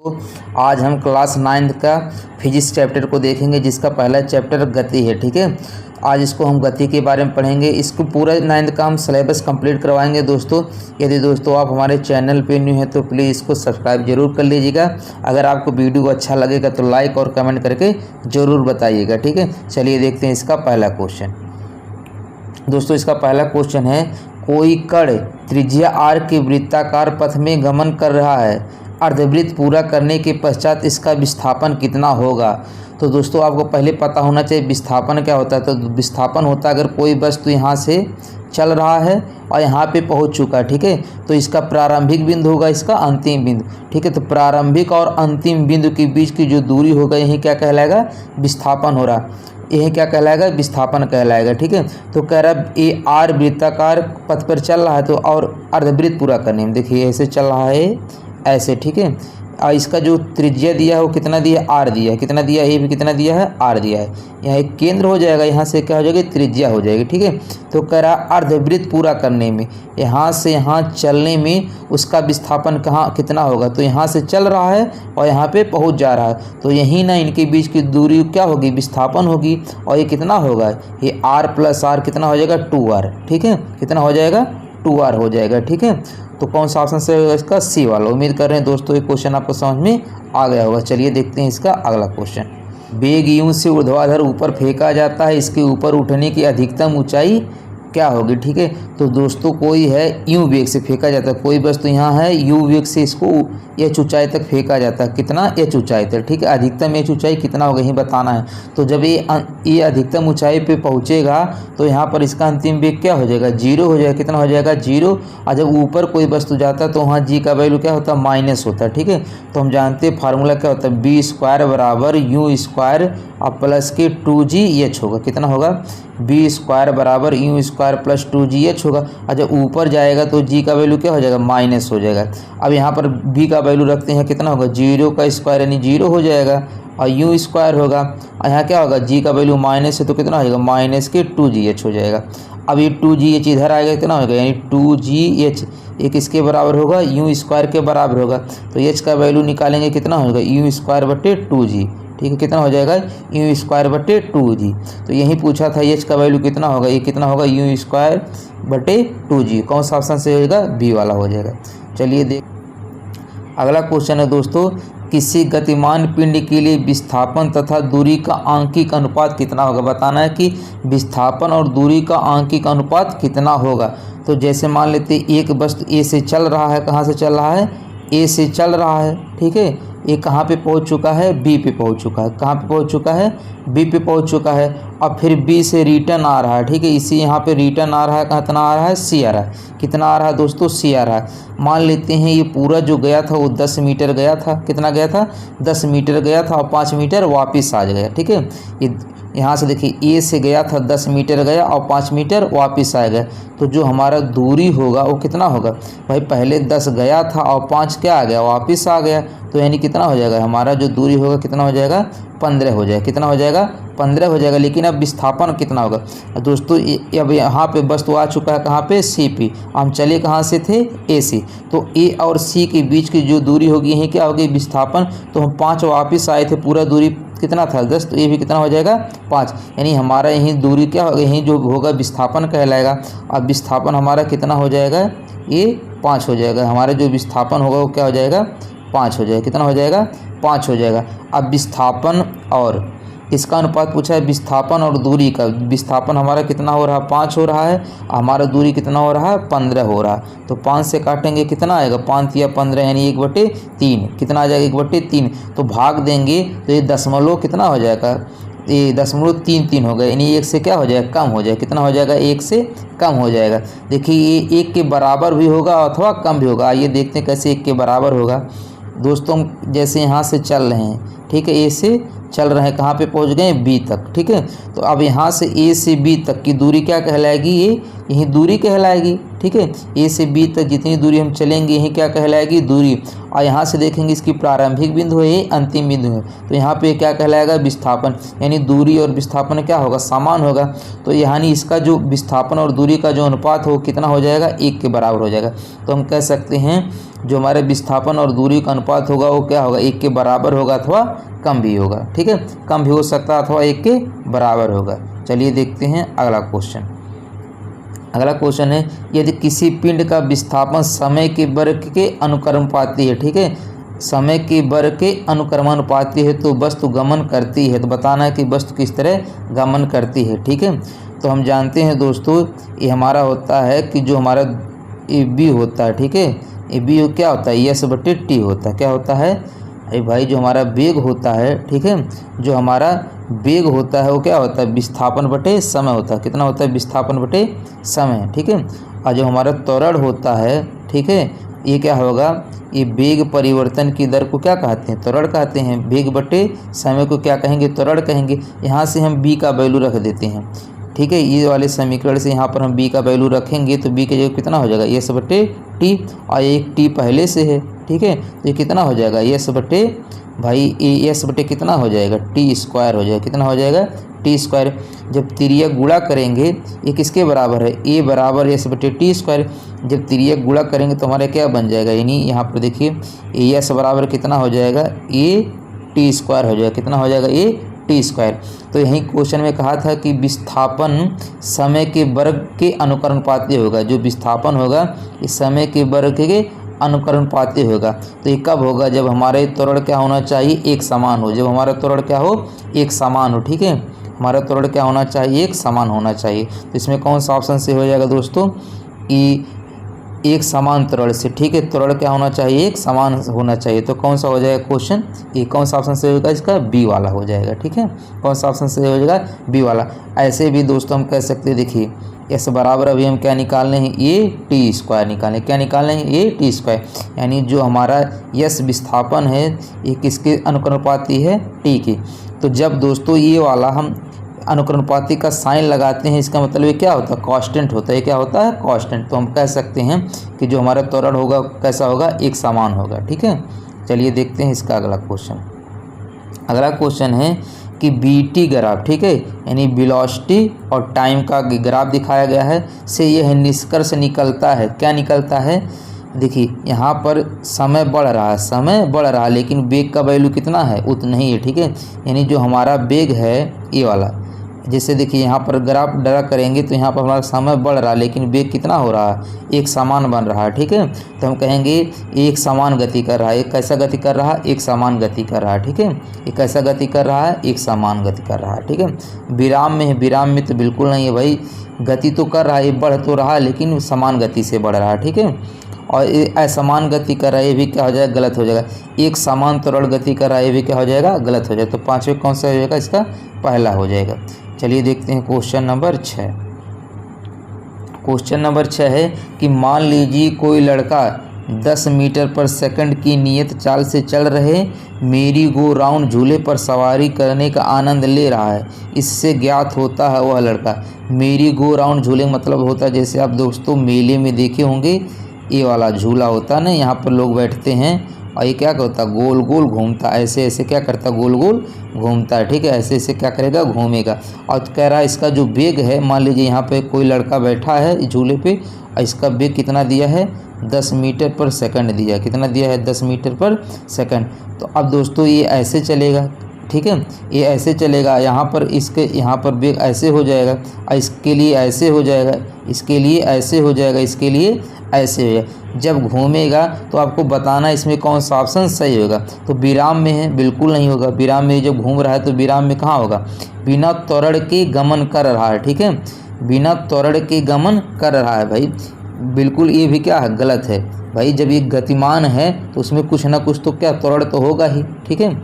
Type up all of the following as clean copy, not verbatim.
तो आज हम क्लास 9th का फिजिक्स चैप्टर को देखेंगे, जिसका पहला चैप्टर गति है। ठीक है, आज इसको हम गति के बारे में पढ़ेंगे। इसको पूरा 9th का हम सिलेबस कंप्लीट करवाएंगे दोस्तों। यदि दोस्तों आप हमारे चैनल पे न्यू हैं तो प्लीज़ इसको सब्सक्राइब जरूर कर लीजिएगा। अगर आपको वीडियो अच्छा लगेगा तो लाइक और कमेंट करके ज़रूर बताइएगा। ठीक है, चलिए देखते हैं इसका पहला क्वेश्चन। दोस्तों इसका पहला क्वेश्चन है, कोई कण त्रिज्या r के वृत्ताकार पथ में गमन कर रहा है। अर्धवृत्त पूरा करने के पश्चात इसका विस्थापन कितना होगा। तो दोस्तों आपको पहले पता होना चाहिए विस्थापन क्या होता है। तो विस्थापन होता है अगर कोई वस्तु यहाँ से चल रहा है और यहाँ पे पहुँच चुका है। ठीक है, तो इसका प्रारंभिक बिंदु होगा इसका अंतिम बिंदु। ठीक है, तो प्रारंभिक और अंतिम बिंदु के बीच की जो दूरी होगा यही क्या कहलाएगा, विस्थापन हो रहा। यही क्या कहलाएगा, विस्थापन कहलाएगा। ठीक है, तो कह रहा ये आर वृत्ताकार पथ पर चल रहा है तो और अर्धवृत्त पूरा करने में देखिए ऐसे चल रहा है ऐसे। ठीक है, और इसका जो त्रिज्या दिया है वो कितना दिया है, आर दिया है। कितना दिया है, ये भी कितना दिया है, आर दिया है। यहाँ एक केंद्र हो जाएगा, यहाँ से क्या हो जाएगी, त्रिज्या हो जाएगी। ठीक है, तो कह रहा अर्धवृत्त पूरा करने में यहाँ से यहाँ चलने में उसका विस्थापन कहाँ कितना होगा। तो यहाँ से चल रहा है और यहाँ पे पहुँच जा रहा है, तो यहीं ना इनके बीच की दूरी क्या होगी, विस्थापन होगी। और ये कितना होगा, ये आर प्लस आर कितना हो जाएगा, 2r। ठीक है, कितना हो जाएगा, 2r हो जाएगा। ठीक है, तो कौन सा ऑप्शन से होगा इसका, सी वाला। उम्मीद कर रहे हैं दोस्तों ये क्वेश्चन आपको समझ में आ गया होगा। चलिए देखते हैं इसका अगला क्वेश्चन। बेग यूं से ऊर्ध्वाधर ऊपर फेंका जाता है, इसके ऊपर उठने की अधिकतम ऊंचाई क्या होगी। ठीक है, तो दोस्तों कोई है यूं वेग से फेंका जाता है, कोई वस्तु यहाँ है यू वेग से इसको एच ऊंचाई तक फेंका जाता है। कितना, एच ऊंचाई तक। ठीक है, अधिकतम एच ऊंचाई कितना होगा यही बताना है। तो जब ये अधिकतम ऊंचाई पे पहुँचेगा तो यहाँ पर इसका अंतिम वेग क्या हो जाएगा, 0 हो जाएगा। कितना हो जाएगा, 0। और जब ऊपर कोई वस्तु जाता है तो वहाँ जी का वैल्यू क्या होता है, माइनस होता है। ठीक है, तो हम जानते हैं फार्मूला क्या होता है, बी स्क्वायर बराबर यू स्क्वायर और प्लस के 2gh होगा। कितना होगा, बी स्क्वायर बराबर यू स्क्वायर प्लस 2gh होगा। और जब ऊपर जाएगा तो जी का वैल्यू क्या हो जाएगा, माइनस हो जाएगा। अब यहाँ पर बी का वैल्यू रखते हैं, कितना होगा, 0 का स्क्वायर यानी 0 हो जाएगा और यू स्क्वायर होगा। और यहाँ क्या होगा, जी का वैल्यू माइनस है तो कितना हो जाएगा, माइनस के 2gh हो जाएगा। अब ये 2gh इधर आएगा, कितना होगा, यानी 2gh एक इसके बराबर होगा, यू स्क्वायर के बराबर होगा। तो एच का वैल्यू निकालेंगे, कितना होगा, यू स्क्वायर बटे 2g। ठीक है, कितना हो जाएगा, यू स्क्वायर बटे 2g। तो यही पूछा था एच का वैल्यू कितना होगा, ये कितना होगा, यू स्क्वायर बटे 2g। कौन सा ऑप्शन से होगा, बी वाला हो जाएगा। चलिए देख अगला क्वेश्चन है दोस्तों, किसी गतिमान पिंड के लिए विस्थापन तथा दूरी का आंशिक अनुपात कितना होगा। बताना है कि विस्थापन और दूरी का आंशिक अनुपात कितना होगा। तो जैसे मान लेते एक वस्तु ए से चल रहा है, कहाँ से चल रहा है, ए से चल रहा है। ठीक है, ये कहाँ पे पहुँच चुका है, बी पे पहुँच चुका है। कहाँ पे पहुँच चुका है, बी पे पहुँच चुका है। अब फिर बी से रिटर्न आ रहा है। ठीक है, इसी यहाँ पे रिटर्न आ रहा है, कितना आ रहा है, सी आ रहा है। कितना आ रहा है दोस्तों, सी आ रहा है। मान लेते हैं ये पूरा जो गया था वो 10 मीटर गया था। कितना गया था, 10 मीटर गया था और 5 मीटर वापस आ गया। ठीक है, ये यहाँ से देखिए ए से गया था, 10 मीटर गया और 5 मीटर वापस आ गया। तो जो हमारा दूरी होगा वो कितना होगा, भाई पहले 10 गया था और 5 क्या आ गया, वापस आ गया। तो यानी कितना हो जाएगा, हमारा जो दूरी होगा कितना हो जाएगा, 15 हो जाएगा। कितना हो जाएगा, 15 हो जाएगा। लेकिन अब विस्थापन कितना होगा दोस्तों, अब यहाँ पे वस्तु आ चुका है कहाँ पे, सी पे। हम चले कहाँ से थे, ए से। तो ए और सी के बीच की जो दूरी होगी यही क्या होगी, विस्थापन। तो हम 5 वापस आए थे, पूरा दूरी कितना था, 10। तो ये भी कितना हो जाएगा, 5। यानी हमारा यहीं दूरी क्या होगा, यहीं जो होगा विस्थापन कहलाएगा। अब विस्थापन हमारा कितना हो जाएगा, ये 5 हो जाएगा। हमारा जो विस्थापन होगा वो क्या हो जाएगा, 5 हो जाएगा। कितना हो जाएगा, 5 हो जाएगा। अब विस्थापन और इसका अनुपात पूछा है, विस्थापन और दूरी का। विस्थापन हमारा कितना हो रहा है, 5 हो रहा है। हमारा दूरी कितना हो रहा है, 15 हो रहा है। तो 5 से काटेंगे, कितना आएगा, 5 या 15 यानी 1/3। कितना आ जाएगा, 1/3। तो भाग देंगे तो ये दशमलव कितना हो जाएगा, ये 0.33 हो गया। यानी 1 से क्या हो जाएगा, कम हो जाएगा। कितना हो जाएगा, 1 से कम हो जाएगा। देखिए ये 1 के बराबर भी होगा अथवा कम भी होगा। आइए देखते हैं कैसे 1 के बराबर होगा। दोस्तों जैसे यहाँ से चल रहे हैं, ठीक है, ए से चल रहे हैं, कहाँ पे पहुँच गए, बी तक। ठीक है, तो अब यहाँ से ए से बी तक की दूरी क्या कहलाएगी, ये यही दूरी कहलाएगी। ठीक है, ए से बी तक जितनी दूरी हम चलेंगे यही क्या कहलाएगी, दूरी। और यहाँ से देखेंगे इसकी प्रारंभिक बिंदु है, ये अंतिम बिंदु है। तो यहाँ पे क्या कहलाएगा, विस्थापन। यानी दूरी और विस्थापन क्या होगा, समान होगा। तो यानी इसका जो विस्थापन और दूरी का जो अनुपात हो कितना हो जाएगा, 1 के बराबर हो जाएगा। तो हम कह सकते हैं जो हमारे विस्थापन और दूरी का अनुपात होगा वो क्या होगा, 1 के बराबर होगा अथवा कम भी होगा। ठीक है, कम भी हो सकता है अथवा 1 के बराबर होगा। चलिए देखते हैं अगला क्वेश्चन। अगला क्वेश्चन है, यदि किसी पिंड का विस्थापन समय के वर्ग के अनुक्रमानुपाती है, ठीक है, समय के वर्ग के अनुक्रमानुपाती है तो वस्तु गमन करती है। तो बताना है कि वस्तु किस तरह गमन करती है। ठीक है, तो हम जानते हैं दोस्तों ये हमारा होता है कि जो हमारा ए बी होता है, ठीक है, ए बी क्या होता है, एस बटे टी होता है। क्या होता है अरे भाई, जो हमारा वेग होता है, ठीक है, जो हमारा वेग होता है वो क्या होता है, विस्थापन बटे समय होता है। कितना होता है, विस्थापन बटे समय। ठीक है, और जो हमारा त्वरण होता है, ठीक है, ये क्या होगा, ये वेग परिवर्तन की दर को क्या कहते हैं, त्वरण कहते हैं। वेग बटे समय को क्या कहेंगे, त्वरण कहेंगे। यहाँ से हम बी का वैल्यू रख देते हैं। ठीक है, ये वाले समीकरण से यहाँ पर हम बी का वैल्यू रखेंगे तो बी के जगह कितना हो जाएगा, एस बटे टी, और एक टी पहले से है। ठीक है, तो ये कितना हो जाएगा, एस बटे भाई एस बटे कितना हो जाएगा, टी स्क्वायर हो जाएगा। कितना हो जाएगा, टी स्क्वायर। जब तिर्यक गुणा करेंगे ये किसके बराबर है, ए बराबर एस बटे टी स्क्वायर। जब तिर्यक गुणा करेंगे तो हमारा क्या बन जाएगा, यानी यहाँ पर देखिए एस बराबर कितना हो जाएगा, ए टी स्क्वायर हो जाएगा। कितना हो जाएगा, ए टी स्क्वायर। तो यही क्वेश्चन में कहा था कि विस्थापन समय के वर्ग के अनुक्रमानुपाती होगा। जो विस्थापन होगा इस समय के वर्ग के अनुक्रमानुपाती होगा। तो ये कब होगा, जब हमारे त्वरण क्या होना चाहिए, एक समान हो। जब हमारा त्वरण क्या हो, एक समान हो। ठीक है, हमारा त्वरण क्या होना चाहिए, एक समान होना चाहिए। तो इसमें कौन सा ऑप्शन से हो जाएगा दोस्तों, कि एक समान त्वरण से। ठीक है, त्वरण क्या होना चाहिए, एक समान होना चाहिए। तो कौन सा हो जाएगा क्वेश्चन, ये कौन सा ऑप्शन से होगा, इसका बी वाला हो जाएगा। ठीक है, कौन सा ऑप्शन से हो जाएगा, बी वाला। ऐसे भी दोस्तों हम कह सकते हैं, देखिए एस बराबर अभी हम क्या निकालने हैं, ए टी स्क्वायर निकालें। क्या निकालने हैं, ए टी स्क्वायर। यानी जो हमारा यस विस्थापन है ये किसके अनुक्रमानुपाती है, टी की। तो जब दोस्तों ये वाला हम अनुक्रमानुपाती का साइन लगाते हैं, इसका मतलब ये क्या होता है, कांस्टेंट होता है। क्या होता है, कांस्टेंट। तो हम कह सकते हैं कि जो हमारा त्वरण होगा कैसा होगा, एक समान होगा। ठीक है, चलिए देखते हैं इसका अगला क्वेश्चन। अगला क्वेश्चन है कि बीटी ग्राफ, ठीक है, यानी वेलोसिटी और टाइम का ग्राफ दिखाया गया है, से यह निष्कर्ष निकलता है। क्या निकलता है, देखिए यहाँ पर समय बढ़ रहा है, समय बढ़ रहा है, लेकिन वेग का वैल्यू कितना है, उतना ही है। ठीक है, यानी जो हमारा वेग है ये वाला, जैसे देखिए यहाँ पर ग्राफ ड्रा करेंगे तो यहाँ पर हमारा समय बढ़ रहा है, लेकिन वेग कितना हो रहा है, एक समान बन रहा है। ठीक है, तो हम कहेंगे एक समान गति कर रहा है। एक कैसा गति कर रहा है, एक समान गति कर रहा है। ठीक है, एक कैसा गति कर रहा है, एक समान गति कर रहा है। ठीक है, विराम में है, विराम में तो बिल्कुल नहीं है भाई, गति तो कर रहा है, बढ़ तो रहा है लेकिन समान गति से बढ़ रहा है। ठीक है, और असमान गति कर रहा है, ये भी क्या हो जाएगा, गलत हो जाएगा। एक समान त्वरण गति कर रहा है, ये भी क्या हो जाएगा, गलत हो जाएगा। तो पाँचवें कौन सा हो जाएगा, इसका पहला हो जाएगा। चलिए देखते हैं क्वेश्चन नंबर 6। क्वेश्चन नंबर 6 है कि मान लीजिए कोई लड़का 10 मीटर पर सेकंड की नियत चाल से चल रहे मेरी गो राउंड झूले पर सवारी करने का आनंद ले रहा है। इससे ज्ञात होता है वह लड़का। मेरी गो राउंड झूले मतलब होता है, जैसे आप दोस्तों मेले में देखे होंगे, ये वाला झूला होता है ना, यहाँ पर लोग बैठते हैं और ये क्या करता, गोल गोल घूमता, ऐसे ऐसे क्या करता, गोल गोल घूमता है। ठीक है, ऐसे ऐसे क्या करेगा, घूमेगा। और कह रहा है इसका जो वेग है, मान लीजिए यहाँ पे कोई लड़का बैठा है झूले पे और इसका वेग कितना दिया है, 10 मीटर पर सेकंड दिया। कितना दिया है, 10 मीटर पर सेकंड। तो अब दोस्तों ये ऐसे चलेगा। ठीक है, ये ऐसे चलेगा, यहाँ पर इसके यहाँ पर वेग ऐसे हो जाएगा और इसके लिए ऐसे हो जाएगा, इसके लिए ऐसे हो जाएगा, इसके लिए ऐसे हो जाएगा। जब घूमेगा तो आपको बताना इसमें कौन सा ऑप्शन सही होगा। तो विराम में है, बिल्कुल नहीं होगा। विराम में जब घूम रहा है तो विराम में कहाँ होगा, बिना त्वरण के गमन कर रहा है। ठीक है, बिना त्वरण के गमन कर रहा है भाई, बिल्कुल ये भी क्या है, गलत है भाई। जब ये गतिमान है तो उसमें कुछ ना कुछ तो क्या त्वरण तो होगा ही। ठीक है,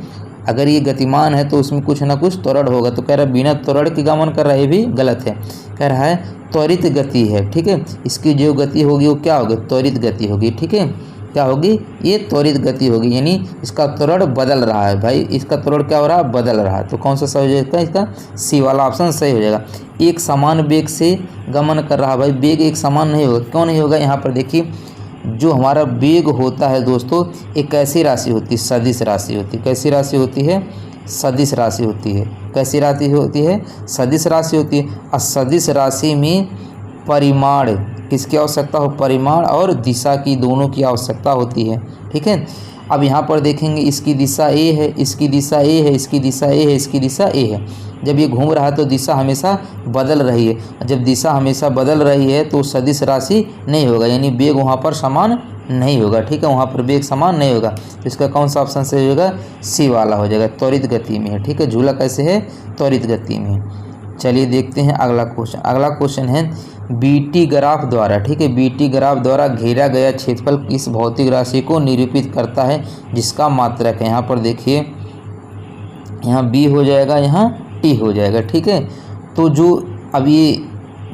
अगर ये गतिमान है तो उसमें कुछ ना कुछ त्वरण होगा। तो कह रहा है बिना त्वरण के गमन कर रहा है, ये भी गलत है। कह रहा है त्वरित गति है। ठीक है, इसकी जो गति होगी वो क्या होगी, त्वरित गति होगी। ठीक है, क्या होगी, ये त्वरित गति होगी, यानी इसका त्वरण बदल रहा है भाई, इसका त्वरण क्या हो रहा है, बदल रहा है। तो कौन सा सही हो जाएगा, इसका सी वाला ऑप्शन सही हो जाएगा। एक समान वेग से गमन कर रहा है भाई, वेग एक समान नहीं होगा। क्यों नहीं होगा, यहाँ पर देखिए जो हमारा वेग होता है दोस्तों, एक कैसी राशि होती है, सदिश राशि होती है। कैसी राशि होती है, सदिश राशि होती है। कैसी राशि होती है, सदिश राशि होती है। और सदिश राशि में परिमाण किसकी आवश्यकता हो, परिमाण और दिशा की, दोनों की आवश्यकता होती है। ठीक है, अब यहाँ पर देखेंगे इसकी दिशा ए है, इसकी दिशा ए है, इसकी दिशा ए है, इसकी दिशा ए है। जब ये घूम रहा है तो दिशा हमेशा बदल रही है। जब दिशा हमेशा बदल रही है तो सदिश राशि नहीं होगा, यानी वेग वहाँ पर समान नहीं होगा। ठीक है, वहाँ पर वेग समान नहीं होगा। तो इसका कौन सा ऑप्शन सही होगा, सी वाला हो जाएगा, त्वरित गति में है। ठीक है, झूला कैसे है, त्वरित गति में। चलिए देखते हैं अगला क्वेश्चन। अगला क्वेश्चन है बीटी ग्राफ द्वारा, ठीक है, बीटी ग्राफ द्वारा घेरा गया क्षेत्रफल किस भौतिक राशि को निरूपित करता है जिसका मात्रक है। यहाँ पर देखिए, यहाँ बी हो जाएगा, यहाँ टी हो जाएगा। ठीक है, तो जो अब ये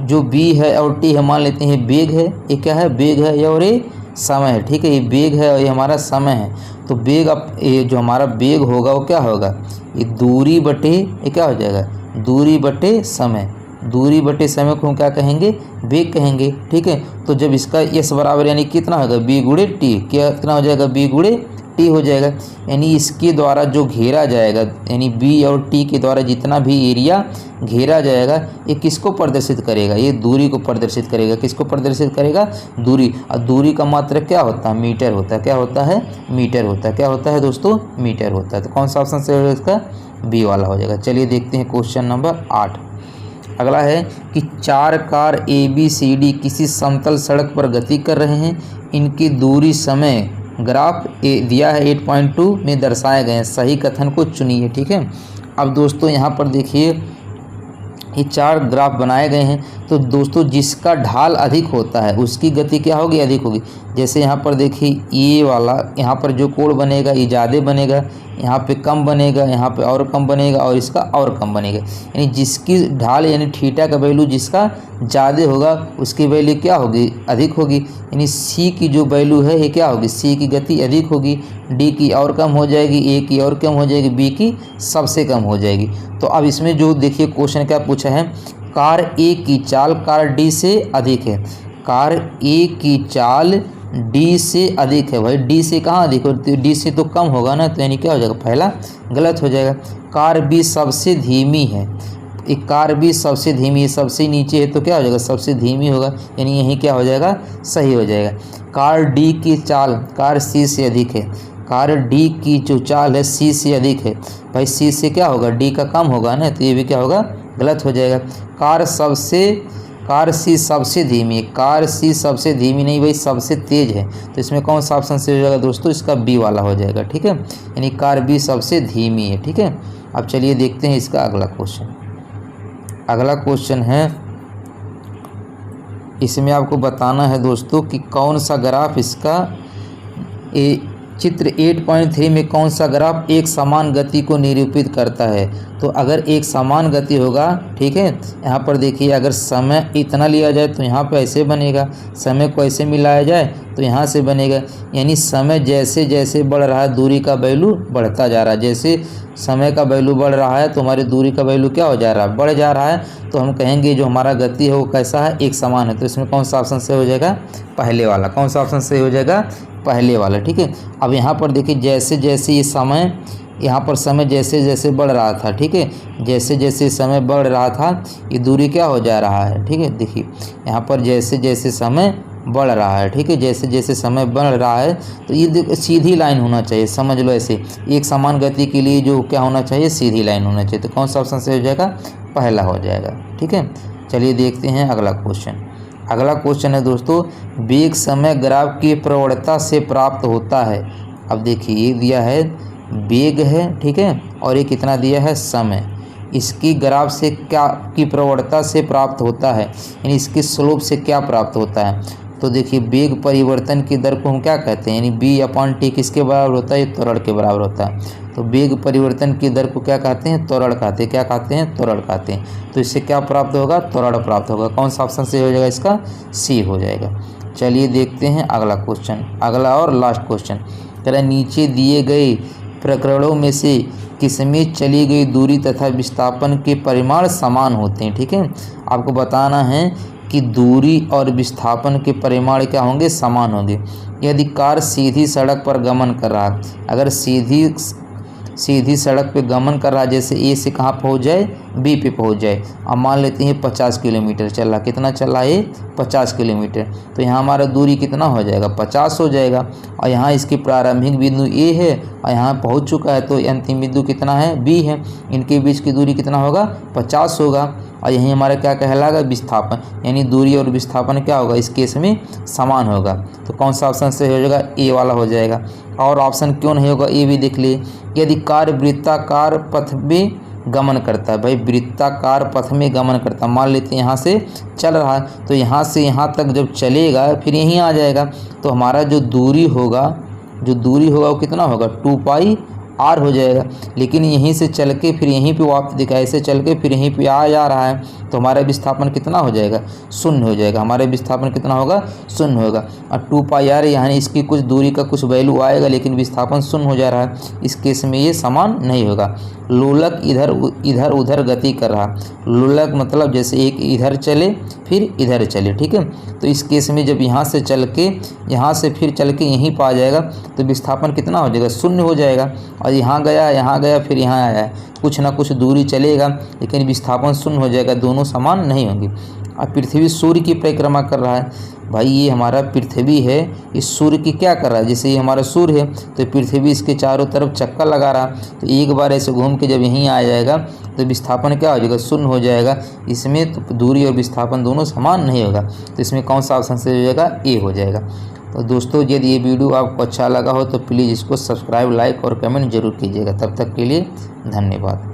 जो बी है और टी है, मान लेते हैं वेग है, ये क्या है, वेग है और ये समय है। ठीक है, ये वेग है और ये हमारा समय है। तो वेग, अब ये जो हमारा वेग होगा वो क्या होगा, ये दूरी बटे, ये क्या हो जाएगा, दूरी बटे समय। दूरी बटे समय को हम क्या कहेंगे, वेग कहेंगे। ठीक है, तो जब इसका यस बराबर यानी कितना होगा, बी गुणे टी, क्या कितना हो जाएगा, बी गुणे टी हो जाएगा। यानी इसके द्वारा जो घेरा जाएगा, यानी बी और टी के द्वारा जितना भी एरिया घेरा जाएगा, ये किसको प्रदर्शित करेगा, ये दूरी को प्रदर्शित करेगा। किसको प्रदर्शित करेगा, दूरी। और दूरी का मात्रक क्या होता है, मीटर होता है। क्या होता है, मीटर होता है। क्या होता है दोस्तों, मीटर होता है। तो कौन सा ऑप्शन से होगा इसका, बी वाला हो जाएगा। चलिए देखते हैं क्वेश्चन नंबर 8। अगला है कि 4 car A B C D किसी समतल सड़क पर गति कर रहे हैं, इनकी दूरी समय ग्राफ दिया है 8.2 में दर्शाए गए हैं, सही कथन को चुनिए। ठीक है, अब दोस्तों यहाँ पर देखिए, ये 4 ग्राफ बनाए गए हैं। तो दोस्तों जिसका ढाल अधिक होता है उसकी गति क्या होगी, अधिक होगी। जैसे यहाँ पर देखिए, ये वाला यहाँ पर जो कोण बनेगा ये ज़्यादा बनेगा, यहाँ पे कम बनेगा, यहाँ पे और कम बनेगा, और इसका और कम बनेगा। यानी जिसकी ढाल यानी थीटा का वैल्यू जिसका ज़्यादा होगा उसकी वैल्यू क्या होगी, अधिक होगी। यानी सी की जो वैल्यू है ये क्या होगी, सी की गति अधिक होगी, डी की और कम हो जाएगी, ए की और कम हो जाएगी, बी की सबसे कम हो जाएगी। तो अब इसमें जो देखिए क्वेश्चन क्या पूछा है, कार ए की चाल कार डी से अधिक है। कार ए की चाल डी से अधिक है। भाई डी से कहाँ अधिक हो, डी से तो कम होगा ना, तो यानी क्या हो जाएगा, पहला गलत हो जाएगा। कार बी सबसे धीमी है, एक कार बी सबसे धीमी है, सबसे नीचे है तो क्या हो जाएगा, सबसे धीमी होगा, यानी यही क्या हो जाएगा, सही हो जाएगा। कार डी की चाल कार सी से अधिक है। कार डी की जो चाल है सी से अधिक है। भाई सी से क्या होगा, डी का कम होगा ना, तो ये भी क्या होगा, गलत हो जाएगा। कार सी सबसे धीमी है। कार सी सबसे धीमी नहीं भाई, सबसे तेज है। तो इसमें कौन सा ऑप्शन सही हो जाएगा दोस्तों, इसका बी वाला हो जाएगा। ठीक है, यानी कार बी सबसे धीमी है। ठीक है, अब चलिए देखते हैं इसका अगला क्वेश्चन। अगला क्वेश्चन है, इसमें आपको बताना है दोस्तों कि कौन सा ग्राफ इसका चित्र 8.3 में कौन सा ग्राफ एक समान गति को निरूपित करता है। तो अगर एक समान गति होगा, ठीक है, यहाँ पर देखिए, अगर समय इतना लिया जाए तो यहाँ पे ऐसे बनेगा, समय को ऐसे मिलाया जाए तो यहाँ से बनेगा। यानी समय जैसे जैसे बढ़ रहा है दूरी का वैल्यू बढ़ता जा रहा है। जैसे समय का वैल्यू बढ़ रहा है तो हमारी दूरी का वैल्यू क्या हो जा रहा है, बढ़ जा रहा है। तो हम कहेंगे जो हमारा गति है वो कैसा है, एक समान है। तो इसमें कौन सा ऑप्शन सही हो जाएगा, पहले वाला। कौन सा ऑप्शन सही हो जाएगा, पहले वाला। ठीक है, अब यहाँ पर देखिए, जैसे जैसे ये समय, यहाँ पर समय जैसे जैसे बढ़ रहा था, ठीक है, जैसे जैसे समय बढ़ रहा था ये दूरी क्या हो जा रहा है। ठीक है, देखिए यहाँ पर जैसे जैसे समय बढ़ रहा है, ठीक है, जैसे जैसे समय बढ़ रहा है तो ये सीधी लाइन होना चाहिए, समझ लो ऐसे। एक समान गति के लिए जो क्या होना चाहिए, सीधी लाइन होना चाहिए। तो कौन सा ऑप्शन सही हो जाएगा, पहला हो जाएगा। ठीक है, चलिए देखते हैं अगला क्वेश्चन। अगला क्वेश्चन है दोस्तों, वेग समय ग्राफ की प्रवणता से प्राप्त होता है। अब देखिए, ये दिया है वेग है, ठीक है, और ये कितना दिया है, समय। इसकी ग्राफ से क्या की प्रवणता से प्राप्त होता है, यानी इसकी स्लोप से क्या प्राप्त होता है। तो देखिए, वेग परिवर्तन की दर को हम क्या कहते हैं, यानी b/t किसके बराबर होता है, ये त्वरण के बराबर होता है। तो वेग परिवर्तन की दर को क्या कहते हैं, त्वरण कहते हैं। क्या कहते हैं, त्वरण कहते हैं। तो इससे क्या प्राप्त होगा, त्वरण प्राप्त होगा। कौन सा ऑप्शन सही हो जाएगा, इसका सी हो जाएगा। चलिए देखते हैं अगला क्वेश्चन, अगला और लास्ट क्वेश्चन। कह रहा है, नीचे दिए गए प्रकरणों में से किसमें चली गई दूरी तथा विस्थापन के परिमाण समान होते हैं। ठीक है, आपको बताना है कि दूरी और विस्थापन के परिमाण क्या होंगे, समान होंगे। यदि कार सीधी सड़क पर गमन कर रहा है, अगर सीधी सीधी सड़क पे गमन कर रहा है, जैसे ए से कहाँ पहुँच जाए, बी पे पहुँच जाए। अब मान लेते हैं 50 किलोमीटर चल रहा, कितना चल रहा है 50 किलोमीटर, तो यहाँ हमारा दूरी कितना हो जाएगा 50 हो जाएगा। और यहाँ इसकी प्रारंभिक बिंदु ए है और यहाँ पहुँच चुका है, तो अंतिम बिंदु कितना है बी है, इनके बीच की दूरी कितना होगा 50 होगा। और यही हमारा क्या कहलाएगा विस्थापन, यानी दूरी और विस्थापन क्या होगा इस केस में समान होगा। तो कौन सा ऑप्शन से हो जाएगा, ए वाला हो जाएगा। और ऑप्शन क्यों नहीं होगा, ये भी देख लिए। यदि कार वृत्ताकार पथ में गमन करता है, भाई वृत्ताकार पथ में गमन करता है, मान लेते हैं यहाँ से चल रहा है, तो यहाँ से यहाँ तक जब चलेगा फिर यहीं आ जाएगा, तो हमारा जो दूरी होगा वो कितना होगा 2πr हो जाएगा। लेकिन यहीं से चल के फिर यहीं पे वापस दिखा, ऐसे चल के फिर यहीं पे आ जा रहा है, तो हमारा विस्थापन कितना हो जाएगा 0 हो जाएगा। हमारा विस्थापन कितना होगा 0 होगा। और 2πr यानी इसकी कुछ दूरी का कुछ वैल्यू आएगा, लेकिन विस्थापन 0 हो जा रहा है, इस केस में ये समान नहीं होगा। लोलक इधर उधर गति कर रहा, लोलक मतलब जैसे एक इधर चले फिर इधर चले, ठीक है। तो इस केस में जब यहाँ से चल के यहाँ से फिर चल के यहीं पर आ जाएगा, तो विस्थापन कितना हो जाएगा 0 हो जाएगा। और यहाँ गया फिर यहाँ आया है, कुछ ना कुछ दूरी चलेगा, लेकिन विस्थापन 0 हो जाएगा, दोनों समान नहीं होंगे। अब पृथ्वी सूर्य की परिक्रमा कर रहा है, भाई ये हमारा पृथ्वी है, इस सूर्य की क्या कर रहा है, जैसे ये हमारा सूर्य है तो पृथ्वी इसके चारों तरफ चक्कर लगा रहा, तो एक बार ऐसे घूम के जब यहीं आ जाएगा तो विस्थापन क्या हो जाएगा 0 हो जाएगा। इसमें तो दूरी और विस्थापन दोनों समान नहीं होगा, तो इसमें कौन सा ऑप्शन से हो जाएगा, ए हो जाएगा। तो दोस्तों यदि ये वीडियो आपको अच्छा लगा हो तो प्लीज़ इसको सब्सक्राइब, लाइक और कमेंट जरूर कीजिएगा। तब तक के लिए धन्यवाद।